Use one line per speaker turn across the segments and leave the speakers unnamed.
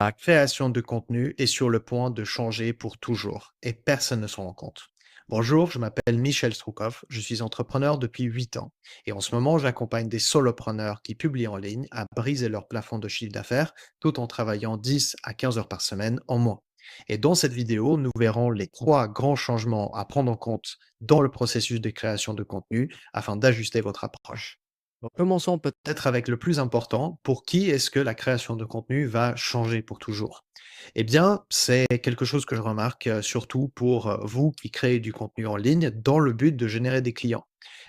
La création de contenu est sur le point de changer pour toujours et personne ne s'en rend compte. Bonjour, je m'appelle Michel Stroukov, je suis entrepreneur depuis 8 ans et en ce moment j'accompagne des solopreneurs qui publient en ligne à briser leur plafond de chiffre d'affaires tout en travaillant 10 à 15 heures par semaine en moins. Et dans cette vidéo, nous verrons les 3 grands changements à prendre en compte dans le processus de création de contenu afin d'ajuster votre approche. Donc, commençons peut-être avec le plus important. Pour qui est-ce que la création de contenu va changer pour toujours? Eh bien, c'est quelque chose que je remarque surtout pour vous qui créez du contenu en ligne dans le but de générer des clients.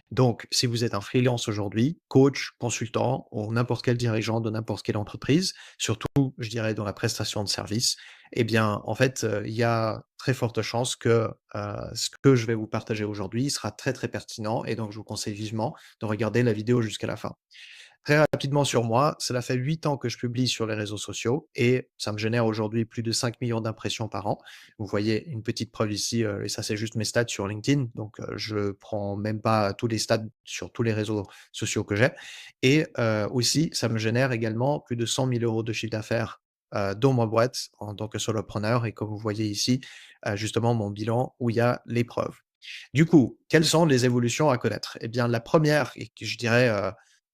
Donc, si vous êtes un freelance aujourd'hui, coach, consultant ou n'importe quel dirigeant de n'importe quelle entreprise, surtout, je dirais, dans la prestation de service, eh bien, en fait, il y a très forte chance que ce que je vais vous partager aujourd'hui sera très, très pertinent et donc je vous conseille vivement de regarder la vidéo jusqu'à la fin. Très rapidement sur moi, cela fait 8 ans que je publie sur les réseaux sociaux et ça me génère aujourd'hui plus de 5 millions d'impressions par an. Vous voyez une petite preuve ici, et ça c'est juste mes stats sur LinkedIn, donc je prends même pas tous les stats sur tous les réseaux sociaux que j'ai et aussi ça me génère également plus de 100 000 € de chiffre d'affaires, dans ma boîte en tant que solopreneur et comme vous voyez ici, justement mon bilan où il y a les preuves. Du coup, quelles sont les évolutions à connaître? Eh bien la première et que je dirais,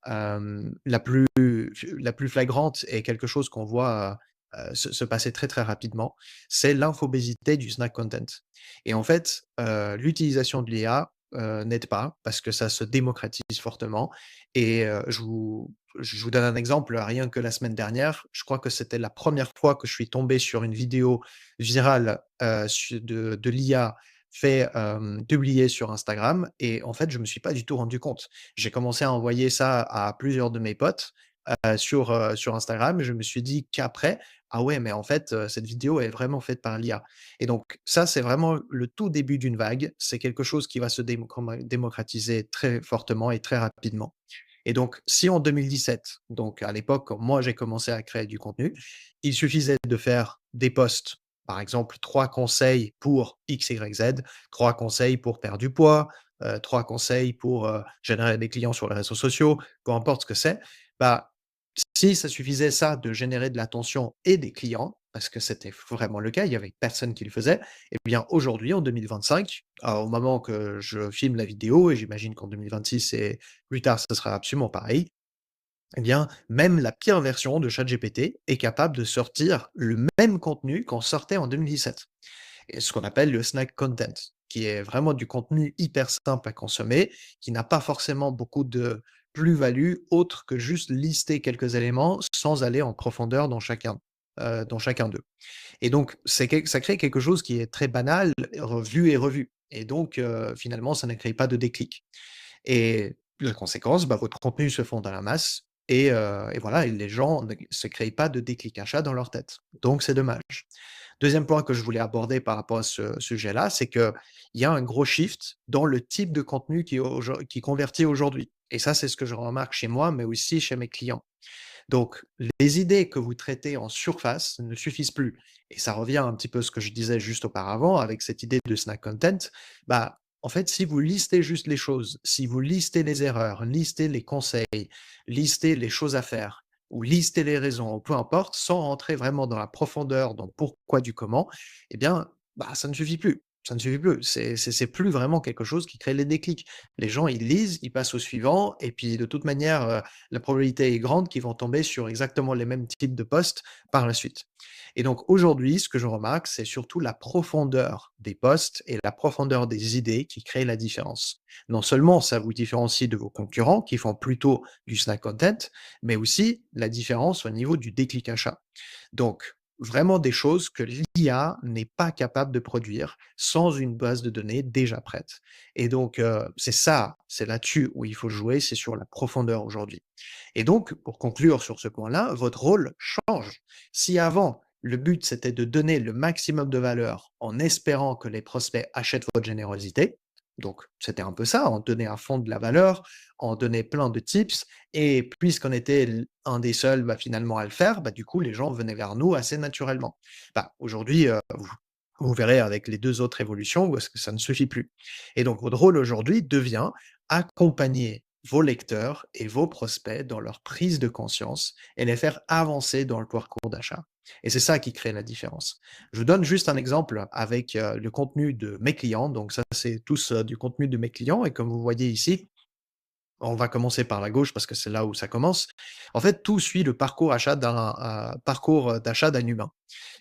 la plus flagrante et quelque chose qu'on voit, se passer très, très rapidement, c'est l'infobésité du snack content et en fait, l'utilisation de l'IA, n'aide pas parce que ça se démocratise fortement et je vous donne un exemple, rien que la semaine dernière, je crois que c'était la première fois que je suis tombé sur une vidéo virale, su de l'IA publiée sur Instagram et en fait, je me suis pas du tout rendu compte. J'ai commencé à envoyer ça à plusieurs de mes potes, sur Instagram et je me suis dit qu'après: «Ah ouais, mais en fait, cette vidéo est vraiment faite par l'IA» et donc ça, c'est vraiment le tout début d'une vague. C'est quelque chose qui va se démocratiser très fortement et très rapidement et donc si en 2017, donc à l'époque, quand moi j'ai commencé à créer du contenu, il suffisait de faire des posts, par exemple 3 conseils pour X, Y, Z, 3 conseils pour perdre du poids, 3 conseils pour, générer des clients sur les réseaux sociaux, peu importe ce que c'est, bah, si ça suffisait ça de générer de l'attention et des clients, parce que c'était vraiment le cas, il y avait personne qui le faisait, et bien aujourd'hui en 2025, au moment que je filme la vidéo et j'imagine qu'en 2026 et plus tard ce sera absolument pareil, eh bien même la pire version de ChatGPT est capable de sortir le même contenu qu'on sortait en 2017 et ce qu'on appelle le snack content, qui est vraiment du contenu hyper simple à consommer, qui n'a pas forcément beaucoup de plus-value autre que juste lister quelques éléments sans aller en profondeur dans chacun d'eux. Et donc ça crée quelque chose qui est très banal, revu et revu. Et donc finalement, ça ne crée pas de déclic. Et la conséquence, bah, votre contenu se fond dans la masse et voilà et les gens ne se créent pas de déclic achat dans leur tête. Donc c'est dommage. Deuxième point que je voulais aborder par rapport à ce sujet-là, c'est qu'il y a un gros shift dans le type de contenu qui convertit aujourd'hui et ça, c'est ce que je remarque chez moi, mais aussi chez mes clients. Donc les idées que vous traitez en surface ne suffisent plus et ça revient un petit peu à ce que je disais juste auparavant avec cette idée de snack content. Bah, en fait, si vous listez juste les choses, si vous listez les erreurs, listez les conseils, listez les choses à faire ou listez les raisons ou peu importe, sans rentrer vraiment dans la profondeur, dans pourquoi du comment, eh bien, bah, ça ne suffit plus. Ça ne suffit plus. C'est plus vraiment quelque chose qui crée les déclics. Les gens, ils lisent, ils passent au suivant et puis de toute manière, la probabilité est grande qu'ils vont tomber sur exactement les mêmes types de posts par la suite. Et donc aujourd'hui, ce que je remarque, c'est surtout la profondeur des posts et la profondeur des idées qui créent la différence. Non seulement ça vous différencie de vos concurrents qui font plutôt du snack content, mais aussi la différence au niveau du déclic achat. Donc vraiment des choses que l'IA n'est pas capable de produire sans une base de données déjà prête. Et donc c'est ça, c'est là-dessus où il faut jouer, c'est sur la profondeur aujourd'hui. Et donc, pour conclure sur ce point-là, votre rôle change. Si avant, le but c'était de donner le maximum de valeur en espérant que les prospects achètent votre générosité, donc c'était un peu ça, on donnait à fond de la valeur, on donnait plein de tips, et puisqu'on était un des seuls bah, finalement à le faire, bah, du coup les gens venaient vers nous assez naturellement. Bah, aujourd'hui, vous verrez avec les deux autres évolutions où est-ce que ça ne suffit plus. Et donc votre rôle aujourd'hui devient accompagner vos lecteurs et vos prospects dans leur prise de conscience et les faire avancer dans le parcours d'achat. Et c'est ça qui crée la différence. Je vous donne juste un exemple avec, le contenu de mes clients. Donc ça, c'est tous, du contenu de mes clients et comme vous voyez ici, on va commencer par la gauche parce que c'est là où ça commence. En fait, tout suit le parcours, d'achat d'un humain.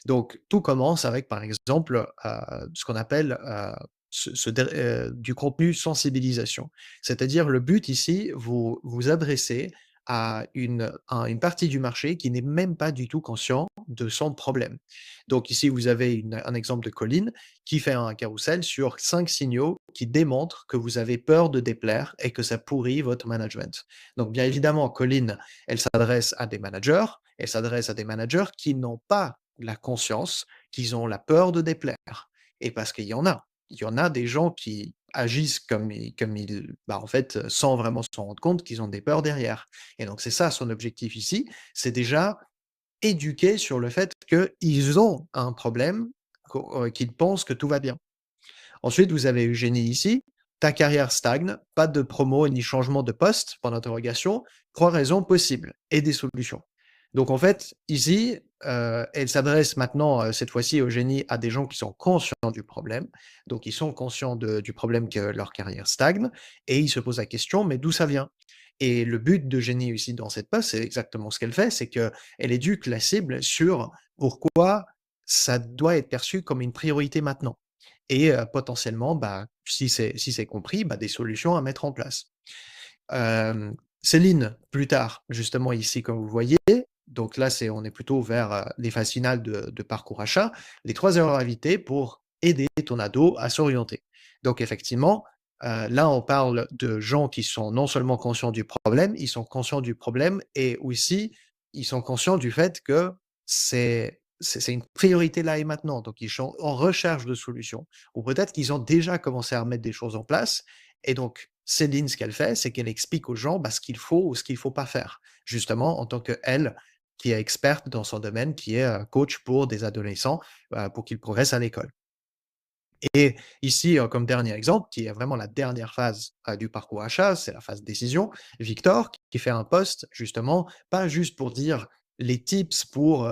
Donc, tout commence avec, par exemple, ce qu'on appelle, du contenu sensibilisation. C'est-à-dire le but ici, vous vous adressez à une partie du marché qui n'est même pas du tout conscient de son problème. Donc ici, vous avez un exemple de Colline qui fait un carrousel sur 5 signaux qui démontrent que vous avez peur de déplaire et que ça pourrit votre management. Donc bien évidemment, Colline, elle s'adresse à des managers, elle s'adresse à des managers qui n'ont pas la conscience qu'ils ont la peur de déplaire. Et parce qu'il y en a. Il y en a des gens qui agissent en fait, sans vraiment s'en rendre compte qu'ils ont des peurs derrière. Et donc c'est ça son objectif ici, c'est déjà éduquer sur le fait qu'ils ont un problème, qu'ils pensent que tout va bien. Ensuite, vous avez Eugénie ici. Ta carrière stagne, pas de promo ni changement de poste, point d'interrogation. 3 raisons possibles et des solutions. Donc en fait, ici, elle s'adresse maintenant, cette fois-ci, Eugénie, à des gens qui sont conscients du problème. Donc ils sont conscients du problème que leur carrière stagne et ils se posent la question: «Mais d'où ça vient?» Et le but d'Eugénie ici dans cette poste, c'est exactement ce qu'elle fait, c'est qu'elle éduque la cible sur pourquoi ça doit être perçu comme une priorité maintenant et potentiellement, bah, si c'est compris, bah, des solutions à mettre en place. Céline, plus tard, justement ici comme vous voyez, donc là on est plutôt vers, les phases finales de parcours achat, les 3 erreurs à éviter pour aider ton ado à s'orienter. Donc effectivement, là on parle de gens qui sont non seulement conscients du problème, ils sont conscients du problème et aussi ils sont conscients du fait que c'est une priorité là et maintenant. Donc ils sont en recherche de solutions ou peut-être qu'ils ont déjà commencé à remettre des choses en place et donc, Céline, ce qu'elle fait, c'est qu'elle explique aux gens, bah, ce qu'il faut ou ce qu'il faut pas faire. Justement, en tant qu'elle, qui est experte dans son domaine, qui est, coach pour des adolescents, pour qu'ils progressent à l'école. Et ici, comme dernier exemple, qui est vraiment la dernière phase, du parcours achat, c'est la phase décision, Victor qui fait un post justement, pas juste pour dire les tips pour,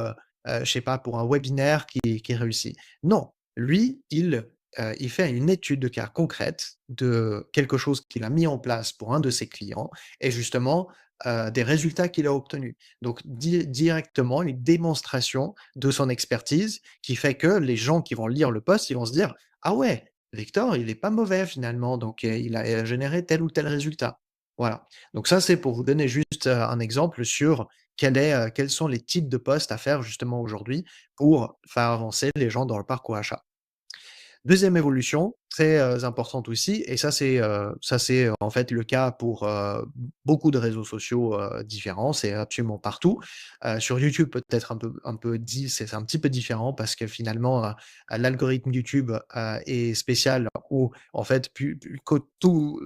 je sais pas, pour un webinaire qui réussit. Non, lui, il fait une étude de cas concrète de quelque chose qu'il a mis en place pour un de ses clients et justement, des résultats qu'il a obtenus. Donc directement une démonstration de son expertise qui fait que les gens qui vont lire le post, ils vont se dire: «Ah ouais, Victor, il est pas mauvais finalement, donc il a, généré tel ou tel résultat». Voilà. Donc ça, c'est pour vous donner juste, un exemple sur quels sont les types de postes à faire justement aujourd'hui pour faire avancer les gens dans le parcours achat. Deuxième évolution, très, importante aussi et ça c'est, en fait le cas pour, beaucoup de réseaux sociaux, différents, c'est absolument partout. Sur YouTube peut-être c'est un petit peu différent parce que finalement, l'algorithme YouTube, est spécial où en fait pu que tout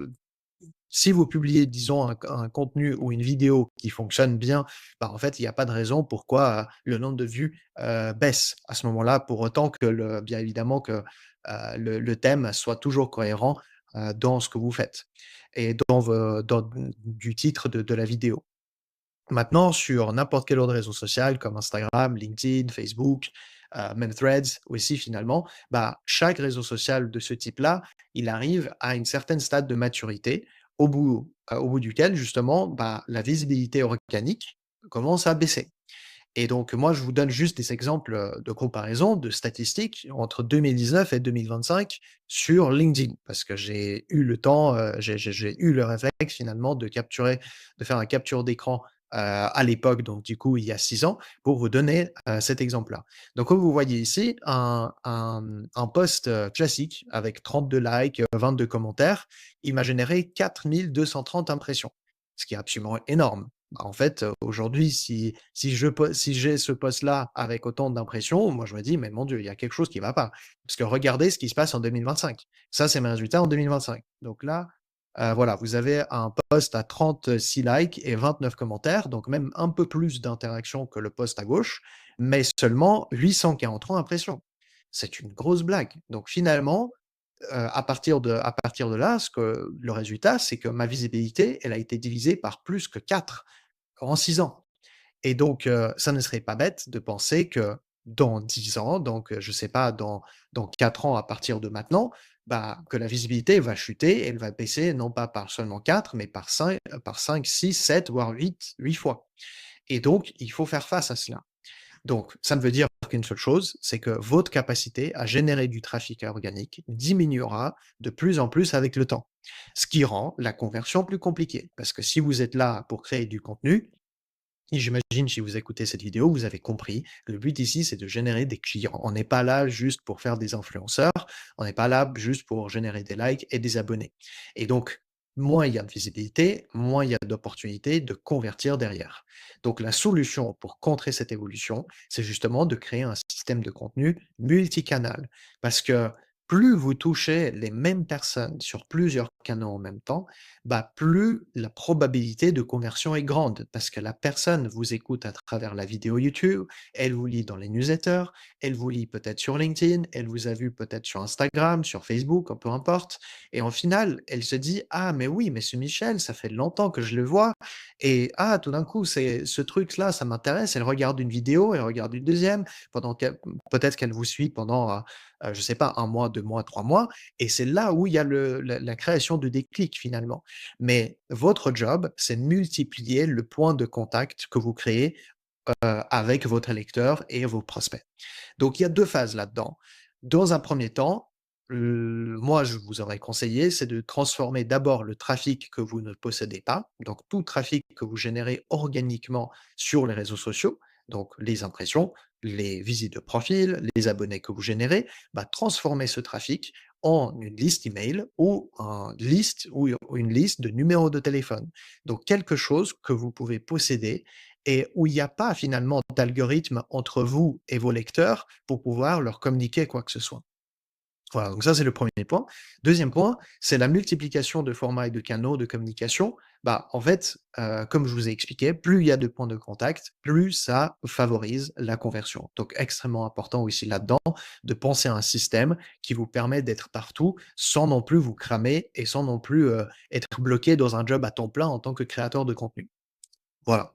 si vous publiez, disons, un contenu ou une vidéo qui fonctionne bien, bah, en fait, il y a pas de raison pourquoi, le nombre de vues, baisse à ce moment-là, pour autant que bien évidemment que, le thème soit toujours cohérent, dans ce que vous faites et dans du titre de la vidéo. Maintenant, sur n'importe quel autre réseau social comme Instagram, LinkedIn, Facebook, même Threads aussi finalement, bah, chaque réseau social de ce type-là, il arrive à une certaine stade de maturité au bout duquel justement, bah, la visibilité organique commence à baisser. Et donc moi, je vous donne juste des exemples, de comparaison, de statistiques entre 2019 et 2025 sur LinkedIn. Parce que j'ai eu le temps, j'ai eu le réflexe finalement de faire un capture d'écran, à l'époque, donc du coup il y a 6 ans, pour vous donner, cet exemple-là. Donc comme vous voyez ici, un post, classique avec 32 likes, 22 commentaires, il m'a généré 4 230 impressions, ce qui est absolument énorme. Bah, en fait, aujourd'hui, si j'ai ce poste-là avec autant d'impressions, moi je me dis: «Mais mon Dieu, il y a quelque chose qui va pas». Parce que regardez ce qui se passe en 2025. Ça, c'est mes résultats en 2025. Donc là, voilà, vous avez un post à 36 likes et 29 commentaires, donc même un peu plus d'interactions que le post à gauche, mais seulement 843 impressions. C'est une grosse blague. Donc finalement, à partir de là, le résultat, c'est que ma visibilité, elle a été divisée par plus que 4 en 6 ans Et donc, ça ne serait pas bête de penser que dans 10 ans, donc, je sais pas, dans 4 ans à partir de maintenant, bah, que la visibilité va chuter, elle va baisser non pas par seulement 4 mais par 5, 6, 7, voire 8 fois. Et donc, il faut faire face à cela. Donc, ça ne veut dire qu'une seule chose, c'est que votre capacité à générer du trafic organique diminuera de plus en plus avec le temps. Ce qui rend la conversion plus compliquée. Parce que si vous êtes là pour créer du contenu, et j'imagine, si vous écoutez cette vidéo, vous avez compris. Le but ici, c'est de générer des clients. On n'est pas là juste pour faire des influenceurs. On n'est pas là juste pour générer des likes et des abonnés. Et donc, moins il y a de visibilité, moins il y a d'opportunités de convertir derrière. Donc, la solution pour contrer cette évolution, c'est justement de créer un système de contenu multicanal. Parce que plus vous touchez les mêmes personnes sur plusieurs canaux en même temps, bah, plus la probabilité de conversion est grande parce que la personne vous écoute à travers la vidéo YouTube, elle vous lit dans les newsletters, elle vous lit peut-être sur LinkedIn, elle vous a vu peut-être sur Instagram, sur Facebook, peu importe. Et en final, elle se dit: «Ah, mais oui, mais ce Michel, ça fait longtemps que je le vois et ah, tout d'un coup, c'est ce truc-là, ça m'intéresse». Elle regarde une vidéo, elle regarde une deuxième, pendant qu'elle peut-être qu'elle vous suit pendant, je sais pas, 1 mois, 2 mois, 3 mois, et c'est là où il y a la création de déclic finalement. Mais votre job, c'est de multiplier le point de contact que vous créez, avec votre lecteur et vos prospects. Donc il y a 2 phases là-dedans. Dans un premier temps, moi je vous aurais conseillé, c'est de transformer d'abord le trafic que vous ne possédez pas, donc tout trafic que vous générez organiquement sur les réseaux sociaux, donc les impressions, les visites de profil, les abonnés que vous générez, bah, transformer ce trafic en une liste email ou une liste de numéros de téléphone. Donc quelque chose que vous pouvez posséder et où il n'y a pas finalement d'algorithme entre vous et vos lecteurs pour pouvoir leur communiquer quoi que ce soit. Voilà, donc ça c'est le premier point. Deuxième point, c'est la multiplication de formats et de canaux de communication. Bah, en fait, comme je vous ai expliqué, plus il y a de points de contact, plus ça favorise la conversion. Donc extrêmement important aussi là-dedans de penser à un système qui vous permet d'être partout sans non plus vous cramer et sans non plus, être bloqué dans un job à temps plein en tant que créateur de contenu. Voilà.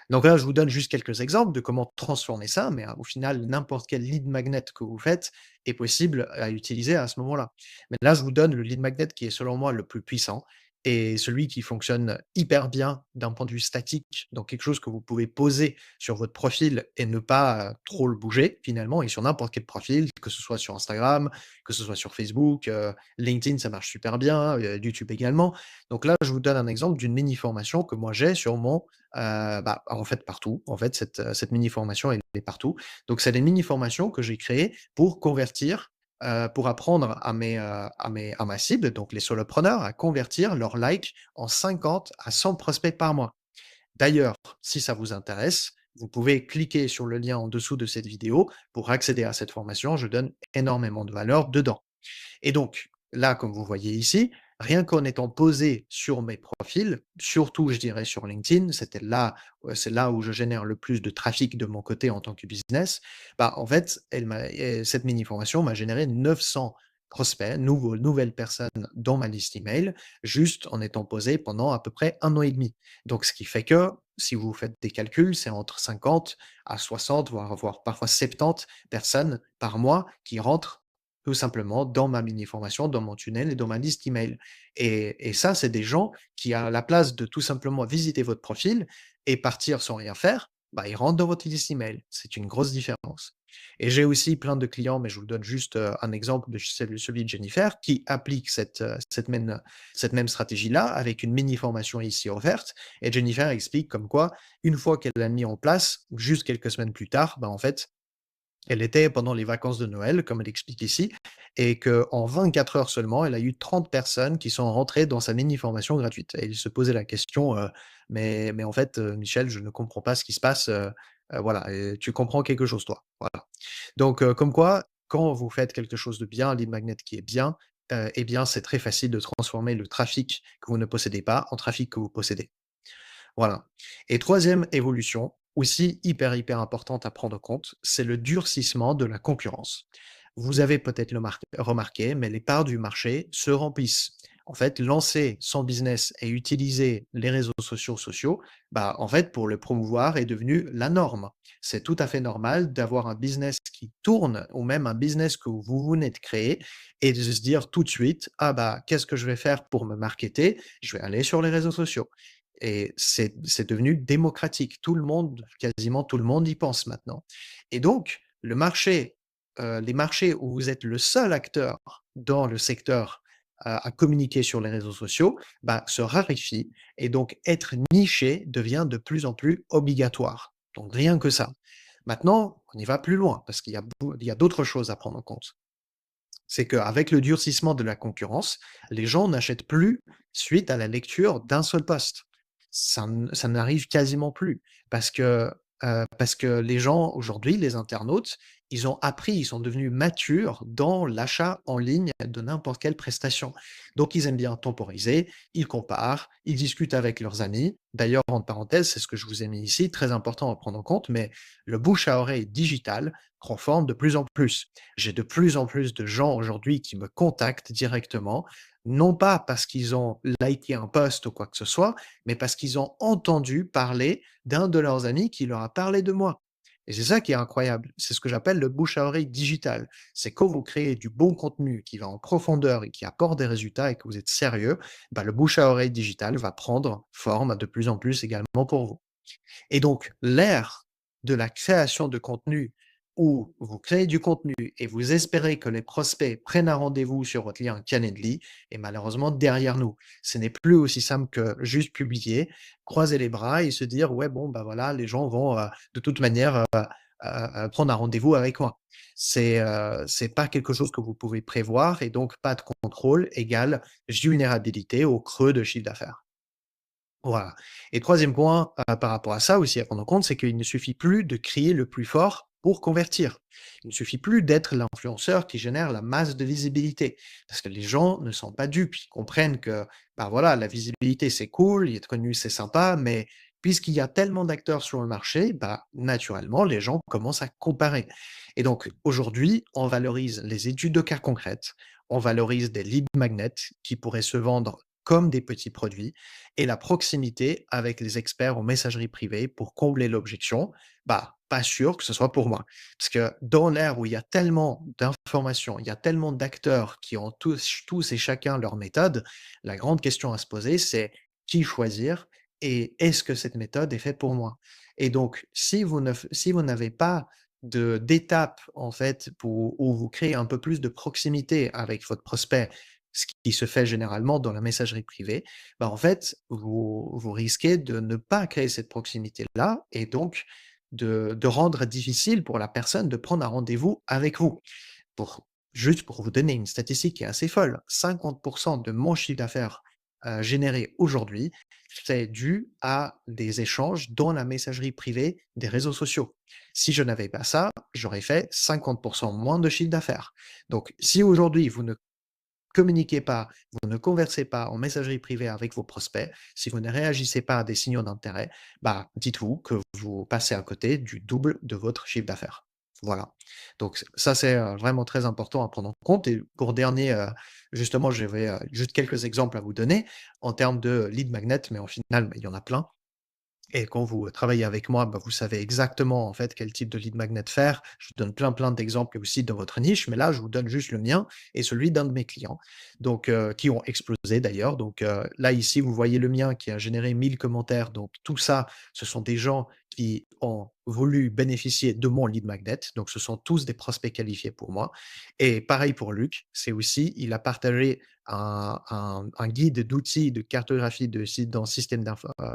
Donc là, je vous donne juste quelques exemples de comment transformer ça, mais au final, n'importe quel lead magnet que vous faites est possible à utiliser à ce moment-là. Mais là, je vous donne le lead magnet qui est selon moi le plus puissant et celui qui fonctionne hyper bien d'un point de vue statique, donc quelque chose que vous pouvez poser sur votre profil et ne pas trop le bouger finalement, et sur n'importe quel profil, que ce soit sur Instagram, que ce soit sur Facebook, LinkedIn, ça marche super bien, YouTube également. Donc là, je vous donne un exemple d'une mini formation que moi j'ai sur mon bah, en fait partout. En fait, cette mini formation, elle est partout. Donc c'est des mini formations que j'ai créées pour convertir, pour apprendre à ma cible, donc les solopreneurs, à convertir leurs likes en 50 à 100 prospects par mois. D'ailleurs, si ça vous intéresse, vous pouvez cliquer sur le lien en dessous de cette vidéo pour accéder à cette formation. Je donne énormément de valeur dedans. Et donc, là, comme vous voyez ici, rien qu'en étant posé sur mes profils, surtout je dirais sur LinkedIn, c'est là où je génère le plus de trafic de mon côté en tant que business. Bah, en fait, cette mini formation m'a généré 900 prospects, nouvelles personnes dans ma liste email, juste en étant posé pendant à peu près 1 an et demi. Donc, ce qui fait que, si vous faites des calculs, c'est entre 50 à 60, voire parfois 70 personnes par mois qui rentrent tout simplement dans ma mini formation, dans mon tunnel et dans ma liste email. Et ça, c'est des gens qui, à la place de tout simplement visiter votre profil et partir sans rien faire, bah, ils rentrent dans votre liste email. C'est une grosse différence. Et j'ai aussi plein de clients, mais je vous donne juste, un exemple de celui de Jennifer, qui applique cette même stratégie-là avec une mini formation ici offerte. Et Jennifer explique comme quoi, une fois qu'elle l'a mis en place, juste quelques semaines plus tard, bah, en fait, elle était pendant les vacances de Noël, comme elle explique ici, et qu'en 24 heures seulement, elle a eu 30 personnes qui sont rentrées dans sa mini formation gratuite. Et il se posait la question, «Mais en fait, Michel, je ne comprends pas ce qui se passe, voilà, tu comprends quelque chose toi?» Voilà. Donc comme quoi, quand vous faites quelque chose de bien, un lead magnet qui est bien, eh bien, c'est très facile de transformer le trafic que vous ne possédez pas en trafic que vous possédez. Voilà. Et troisième évolution, aussi hyper importante à prendre en compte, c'est le durcissement de la concurrence. Vous avez peut-être remarqué, mais les parts du marché se remplissent. En fait, lancer son business et utiliser les réseaux sociaux, bah, en fait, pour le promouvoir est devenu la norme. C'est tout à fait normal d'avoir un business qui tourne ou même un business que vous venez de créer et de se dire tout de suite: «Ah bah, qu'est-ce que je vais faire pour me marketer? Je vais aller sur les réseaux sociaux». Et c'est devenu démocratique. Tout le monde, quasiment tout le monde y pense maintenant. Et donc le marché, les marchés où vous êtes le seul acteur dans le secteur à communiquer sur les réseaux sociaux, bah, se raréfient et donc être niché devient de plus en plus obligatoire. Donc rien que ça. Maintenant, on y va plus loin parce qu'il y a d'autres choses à prendre en compte. C'est qu'avec le durcissement de la concurrence, les gens n'achètent plus suite à la lecture d'un seul post. Ça n'arrive quasiment plus parce que les gens aujourd'hui, les internautes, ils ont appris, ils sont devenus matures dans l'achat en ligne de n'importe quelle prestation. Donc ils aiment bien temporiser, ils comparent, ils discutent avec leurs amis. D'ailleurs, entre parenthèses, c'est ce que je vous ai mis ici, très important à prendre en compte, mais le bouche à oreille digital prend forme de plus en plus. J'ai de plus en plus de gens aujourd'hui qui me contactent directement, non pas parce qu'ils ont liké un post ou quoi que ce soit, mais parce qu'ils ont entendu parler d'un de leurs amis qui leur a parlé de moi. Et c'est ça qui est incroyable. C'est ce que j'appelle le bouche à oreille digital. C'est quand vous créez du bon contenu qui va en profondeur et qui apporte des résultats et que vous êtes sérieux, bah, le bouche à oreille digital va prendre forme de plus en plus également pour vous. Et donc, l'ère de la création de contenu où vous créez du contenu et vous espérez que les prospects prennent un rendez-vous sur votre lien Calendly est malheureusement derrière nous. Ce n'est plus aussi simple que juste publier, croiser les bras et se dire: «Ouais, bon, bah, voilà, les gens vont, de toute manière, prendre un rendez-vous avec moi». C'est pas quelque chose que vous pouvez prévoir et donc pas de contrôle égale vulnérabilité au creux de chiffre d'affaires. Voilà. Et troisième point, par rapport à ça aussi à prendre en compte, c'est qu'il ne suffit plus de crier le plus fort pour convertir. Il ne suffit plus d'être l'influenceur qui génère la masse de visibilité. Parce que les gens ne sont pas dupes, ils comprennent que, bah, voilà, la visibilité c'est cool, être connu c'est sympa, mais puisqu'il y a tellement d'acteurs sur le marché, bah, naturellement les gens commencent à comparer. Et donc aujourd'hui, on valorise les études de cas concrètes, on valorise des lead magnets qui pourraient se vendre comme des petits produits et la proximité avec les experts en messagerie privée pour combler l'objection, bah, pas sûr que ce soit pour moi. Parce que dans l'ère où il y a tellement d'informations, il y a tellement d'acteurs qui ont tous et chacun leur méthode, la grande question à se poser, c'est qui choisir et est-ce que cette méthode est faite pour moi? Et donc, si vous n'avez pas d'étape, en fait, où vous créez un peu plus de proximité avec votre prospect, ce qui se fait généralement dans la messagerie privée, bah, en fait, vous risquez de ne pas créer cette proximité-là et donc de rendre difficile pour la personne de prendre un rendez-vous avec vous. Pour juste pour vous donner une statistique qui est assez folle, 50 de mon chiffre d'affaires, généré aujourd'hui, c'est dû à des échanges dans la messagerie privée des réseaux sociaux. Si je n'avais pas ça, j'aurais fait 50 moins de chiffre d'affaires. Donc si aujourd'hui vous ne communiquez pas, vous ne conversez pas en messagerie privée avec vos prospects, si vous ne réagissez pas à des signaux d'intérêt, bah, dites-vous que vous passez à côté du double de votre chiffre d'affaires. Voilà. Donc ça, c'est, vraiment très important à prendre en compte et pour dernier, justement, j'avais, juste quelques exemples à vous donner en termes de lead magnet, mais au final, bah, il y en a plein. Et quand vous travaillez avec moi, bah, vous savez exactement, en fait, quel type de lead magnet faire. Je vous donne plein d'exemples aussi dans votre niche, mais là, je vous donne juste le mien et celui d'un de mes clients, donc qui ont explosé d'ailleurs. Donc là, ici, vous voyez le mien qui a généré 1000 commentaires. Donc tout ça, ce sont des gens qui ont voulu bénéficier de mon lead magnet. Donc ce sont tous des prospects qualifiés pour moi. Et pareil pour Luc, c'est aussi, il a partagé un guide d'outils de cartographie dans le système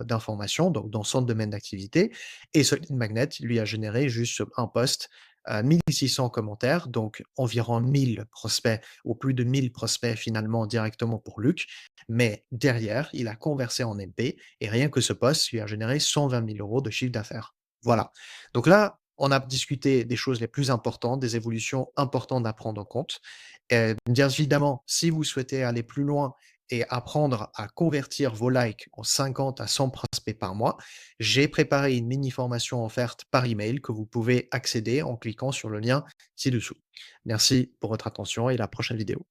d'information, donc dans son domaine d'activité. Et ce lead magnet lui a généré juste sur un post 1600 commentaires, donc environ 1000 prospects ou plus de 1000 prospects finalement directement pour Luc. Mais derrière, il a conversé en MP et rien que ce post lui a généré 120 000 euros de chiffre d'affaires. Voilà. Donc là, on a discuté des choses les plus importantes, des évolutions importantes à prendre en compte. Bien évidemment, si vous souhaitez aller plus loin et apprendre à convertir vos likes en 50 à 100 prospects par mois, j'ai préparé une mini formation offerte par email que vous pouvez accéder en cliquant sur le lien ci-dessous. Merci pour votre attention et à la prochaine vidéo.